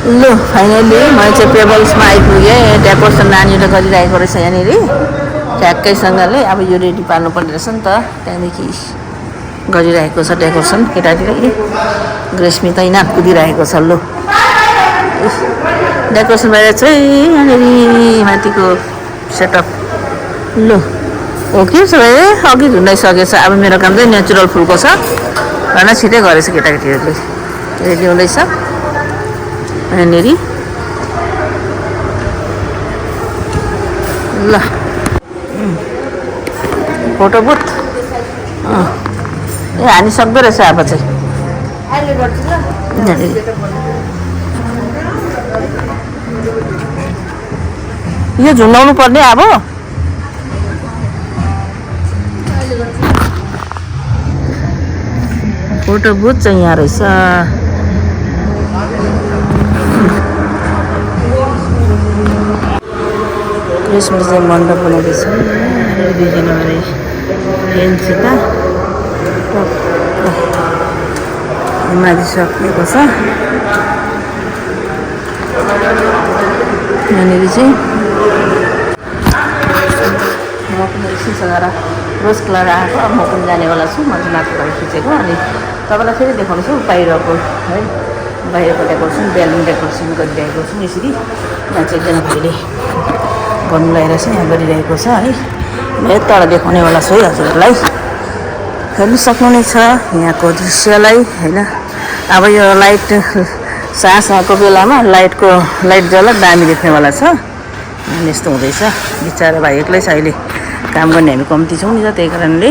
लु फाइनली म चाहिँ पेबल्समा आइपुगेँ। डेकोरेसन नानीले गरिरहेको रहेछ यहाँनिर ठ्याक्कैसँगले। अब यो रेडी पार्नुपर्ने रहेछ नि त, त्यहाँदेखि गरिरहेको छ डेकोरेसन केटाकेटी। ग्रेस्मिता यिनीहरू कुदिरहेको छ। लु डेकोरेसन भएर चाहिँ यहाँनिर माथिको सेटअप। लु हो कि छ भाइ अघि झुन्डाइसकेछ। अब मेरो काम चाहिँ नेचुरल फुलको छ भनेर छिटै गरेछ केटाकेटीहरूले। रेडी हुँदैछ यहाँनिर। ल फोटो बुथ ए हानिसक्दो रहेछ अब चाहिँ। यो झुन्डाउनु पर्ने अब। फोटो बुथ चाहिँ यहाँ रहेछ। यसमा चाहिँ मण्डप बनाउँदैछ दुईजनाले फ्रेन्डसित माथि सकिएको छ। यहाँनिर चाहिँ म पनि एकछिनसँग रोज कलर आएको। अब म पनि जानेवाला छु। म चाहिँ माथिबाट खिचेको। अनि तपाईँलाई फेरि देखाउँछु बाहिरको है, बाहिरको डेकोरेसन बेलुन डेकोरेसन गरिरहेको छु। यसरी यहाँ चाहिँ एकजना भाइले गर्नु लगाइरहेछ, यहाँ गरिरहेको छ है। म यताबाट देखाउनेवाला छु है हजुरहरूलाई। हेर्नु सक्नुहुनेछ यहाँको दृश्यलाई होइन। अब यो लाइट साँझको बेलामा लाइट झलक दामी देख्नेवाला छ। अनि यस्तो हुँदैछ। बिचरा भाइ एक्लै छ अहिले, काम गर्ने हामी कम्ती छौँ नि त, त्यही कारणले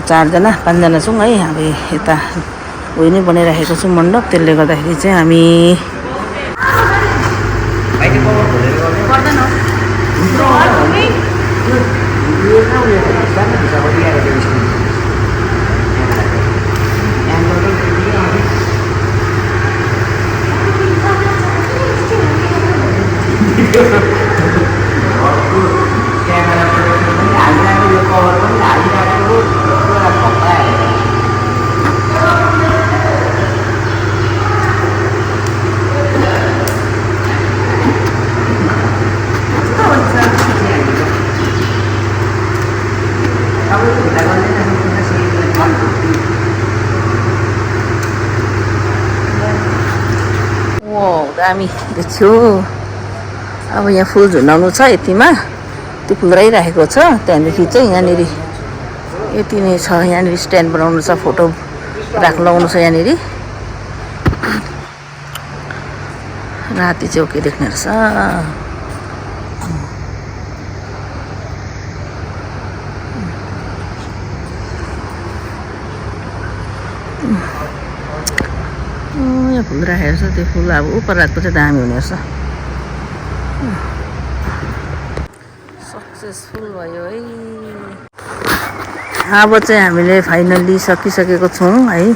4जना 5जना छौँ है। अब यता उयो नै बनाइराखेको छु मण्डप। त्यसले गर्दाखेरि चाहिँ हामी दामी देख्यो। अब यहाँ फुल झुन्डाउनु छ यतिमा, त्यो फुल रहिरहेको छ। त्यहाँदेखि चाहिँ यहाँनिर यति नै छ। यहाँनिर स्ट्यान्ड बनाउनु छ, फोटो लगाउनु छ यहाँनिर। राति चाहिँ ओके देख्ने रहेछ। यहाँ फुल राखेको छ, त्यो फुल अब उपर राखेको चाहिँ दामी हुने रहेछ। सक्सेसफुल भयो है। अब चाहिँ हामीले फाइनल्ली सकिसकेको छौँ है।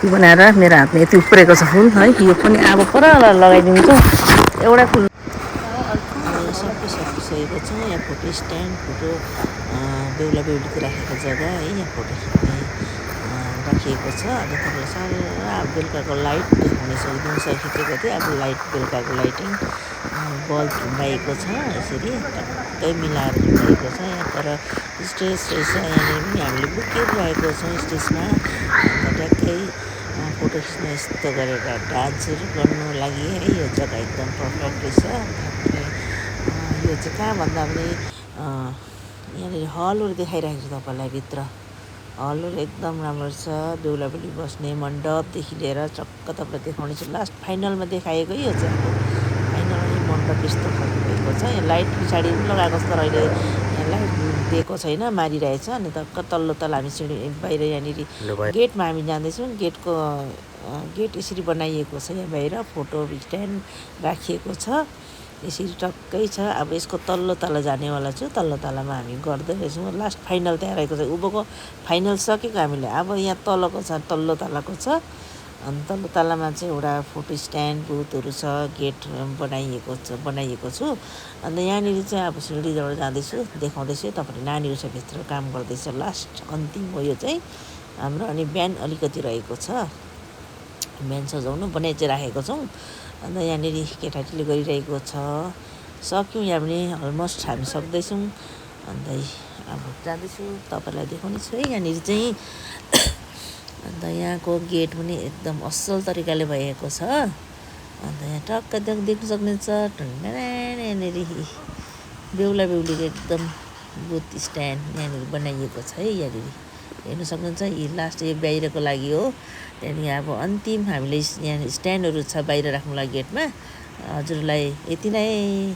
के बनाएर मेरो हातमा यति उप्रेको छ फुल है। यो पनि अब पर लगाइदिन्छौँ एउटा फुल। सबै सकिसकेको छ। यहाँ फोटो स्ट्यान्ड, फोटो बेहुला बेहुलीको राखेको जग्गा है। यहाँ फोटो राखिएको छ। अनि तपाईँलाई सारा बेलुकाको लाइट देखाउनेछ। दिउँसो खिचेको थियो, अब लाइट बेलुकाको लाइटिङ बल्ब झुन्डाएको छ। यसरी टक्कै मिलाएर झुन्डाएको छ। यहाँ पर स्टेज रहेछ, यहाँनिर पनि हामीले बुकिरहेको छौँ स्टेजमा। ट्याक्कै फोटो खिच्न यस्तो गरेर डान्सहरू गर्नु लागि है। यो जग्गा एकदम पर्फेक्ट रहेछ। यो चाहिँ कहाँ भन्दा पनि यहाँनिर हलहरू देखाइरहेको छु तपाईँलाई। भित्र हलहरू एकदम राम्रो छ। बेहुला बेहुली बस्ने मण्डपदेखि लिएर चक्क तपाईँलाई देखाउने छु। लास्ट फाइनलमा देखाएको यो चाहिँ अब फाइनलमा मण्डप यस्तो खालको भएको छ। यहाँ लाइट पछाडि पनि लगाएको छ, तर अहिले यहाँ लाइट दिएको छैन, मारिरहेछ। अनि तल्लो तल हामी सिँढी बाहिर यहाँनिर गेटमा हामी जाँदैछौँ। गेट यसरी बनाइएको छ। यहाँ बाहिर फोटो स्ट्यान्ड राखिएको छ। यसरी टक्कै छ। अब यसको तल्लो तला जानेवाला छु। तल्लो तलामा हामी गर्दै रहेछौँ। लास्ट फाइनल त्यहाँ रहेको छ। उँभोको फाइनल सकेको हामीले। अब यहाँ तलको छ, तल्लो तलाको छ। अनि तल्लो तलामा चाहिँ एउटा फोटो स्ट्यान्ड बुथहरू छ। गेट बनाइएको छु। अन्त यहाँनिर चाहिँ अब सिँढीबाट जाँदैछु, देखाउँदैछु। तपाईँले नानीहरू छ भित्र काम गर्दैछ। लास्ट अन्तिम हो यो चाहिँ हाम्रो। अनि बिहान अलिकति रहेको छ, बिहान सजाउनु बनाइ चाहिँ राखेको छौँ। अन्त यहाँनिर केटाकेटीले गरिरहेको छ। सक्यौँ यहाँ पनि अलमोस्ट हामी सक्दैछौँ। अन्त अब जाँदैछु तपाईँलाई देखाउने छु है यहाँनिर चाहिँ। अन्त यहाँको गेट पनि एकदम असल तरिकाले भएको छ। अन्त यहाँ टक्क देख्न सक्नुहुन्छ यहाँनिर बेहुला बेहुलीको एकदम बुथ स्ट्यान्ड यहाँनिर बनाइएको छ है। यहाँनिर हेर्न सक्नुहुन्छ यी लास्ट यो बाहिरको लागि हो। त्यहाँदेखि अब अन्तिम हामीले यहाँ स्ट्यान्डहरू छ बाहिर राख्नु लागि गेटमा। हजुरलाई यति नै,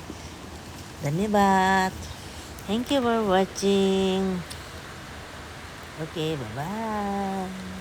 धन्यवाद। Thank you for watching. Okay, by.